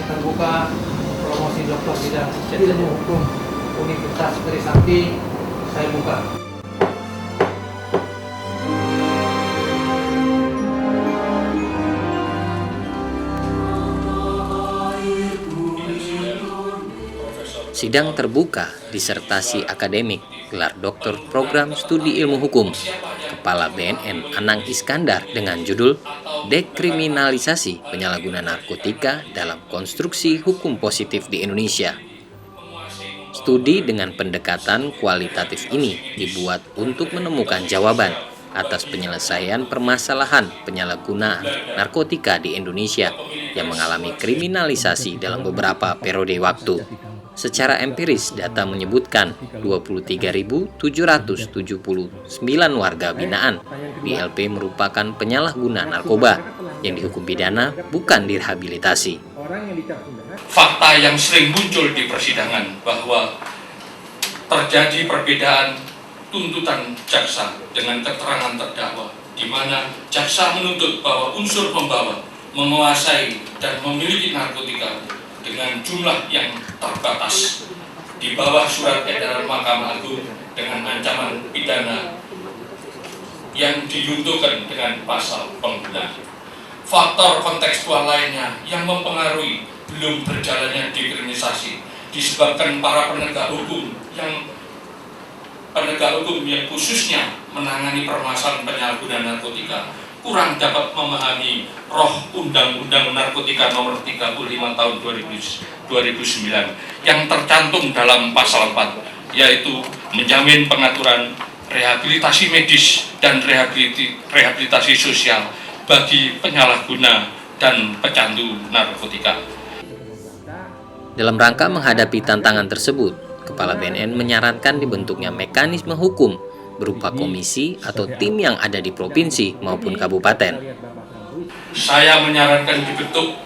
terbuka promosi doktor bidang ilmu hukum Universitas Trisakti saya buka. Sidang terbuka disertasi akademik gelar doktor program studi ilmu hukum Kepala BNN Anang Iskandar dengan judul Dekriminalisasi Penyalahgunaan Narkotika dalam Konstruksi Hukum Positif di Indonesia. Studi dengan pendekatan kualitatif ini dibuat untuk menemukan jawaban atas penyelesaian permasalahan penyalahgunaan narkotika di Indonesia yang mengalami kriminalisasi dalam beberapa periode waktu. Secara empiris, data menyebutkan 23.779 warga binaan BLP merupakan penyalahguna narkoba yang dihukum pidana, bukan direhabilitasi. Fakta yang sering muncul di persidangan bahwa terjadi perbedaan tuntutan jaksa dengan keterangan terdakwa, di mana jaksa menuntut bahwa unsur pembawa menguasai dan memiliki narkotika dengan jumlah yang terbatas di bawah surat edaran Mahkamah Agung dengan ancaman pidana yang diyuntukan dengan pasal penggunaan. Faktor kontekstual lainnya yang mempengaruhi belum berjalannya dekriminalisasi disebabkan para penegak hukum yang khususnya menangani permasalahan penyalahgunaan narkotika kurang dapat memahami roh Undang-Undang Narkotika Nomor 35 Tahun 2009 yang tercantum dalam pasal 4, yaitu menjamin pengaturan rehabilitasi medis dan rehabilitasi sosial bagi penyalahguna dan pecandu narkotika. Dalam rangka menghadapi tantangan tersebut, Kepala BNN menyarankan dibentuknya mekanisme hukum berupa komisi atau tim yang ada di provinsi maupun kabupaten. Saya menyarankan dibentuk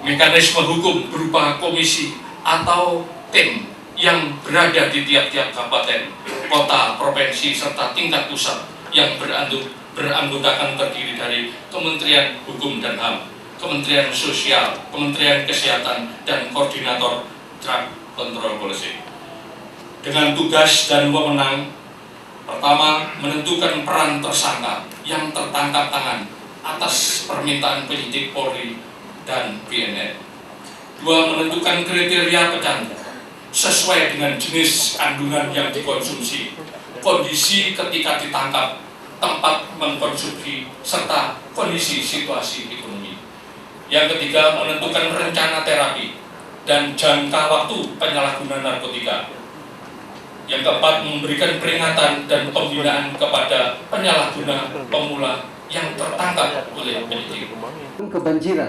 mekanisme hukum berupa komisi atau tim yang berada di tiap-tiap kabupaten, kota, provinsi, serta tingkat pusat yang beranggotakan terdiri dari Kementerian Hukum dan HAM, Kementerian Sosial, Kementerian Kesehatan, dan Koordinator Drug Control Policy. Dengan tugas dan wewenang, pertama, menentukan peran tersangka yang tertangkap tangan atas permintaan penyidik Polri dan BNN. Dua, menentukan kriteria pecandu sesuai dengan jenis kandungan yang dikonsumsi, kondisi ketika ditangkap, tempat mengkonsumsi, serta kondisi situasi ekonomi. Yang ketiga, menentukan rencana terapi dan jangka waktu penyalahgunaan narkotika. Yang keempat, memberikan peringatan dan pembinaan kepada penyalahguna pemula yang tertangkap oleh penyidik.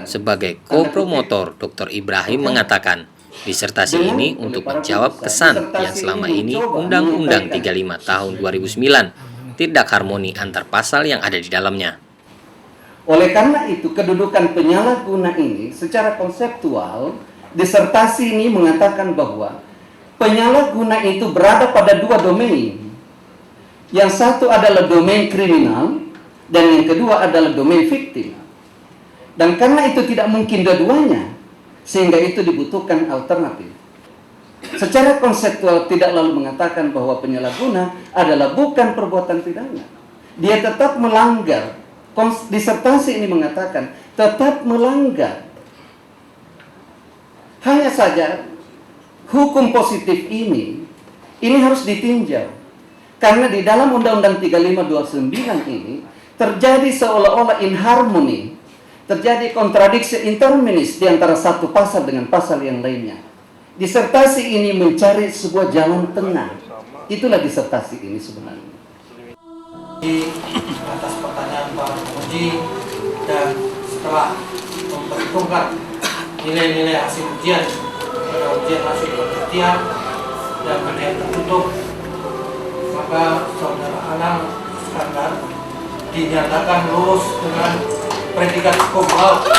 Sebagai co-promotor, Dr. Ibrahim mengatakan, disertasi ini untuk menjawab kesan yang selama ini Undang-Undang 35 tahun 2009 tidak harmoni antar pasal yang ada di dalamnya. Oleh karena itu, kedudukan penyalahguna ini secara konseptual, disertasi ini mengatakan bahwa penyalahguna itu berada pada dua domain. Yang satu adalah domain kriminal dan yang kedua adalah domain fiktif. Dan karena itu tidak mungkin dua-duanya, sehingga itu dibutuhkan alternatif. Secara konseptual tidak lalu mengatakan bahwa penyalahguna adalah bukan perbuatan pidana. Dia tetap melanggar. Disertasi ini mengatakan tetap melanggar. Hanya saja hukum positif ini harus ditinjau. Karena di dalam Undang-Undang 3529 ini terjadi seolah-olah inharmoni, terjadi kontradiksi interminis di antara satu pasal dengan pasal yang lainnya. Disertasi ini mencari sebuah jalan tengah. Itulah disertasi ini sebenarnya. Atas pertanyaan para penguji dan setelah memperhitungkan nilai-nilai hasil ujian, ujian hasil penelitian dan penilaian tertutup, maka saudara Anang Iskandar dinyatakan lulus dengan predikat cum laude.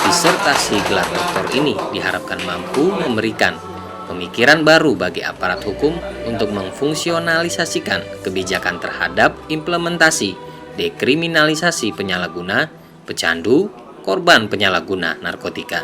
Disertasi gelar doktor ini diharapkan mampu memberikan pemikiran baru bagi aparat hukum untuk memfungsionalisasikan kebijakan terhadap implementasi dekriminalisasi penyalahguna, pecandu, korban penyalahguna narkotika.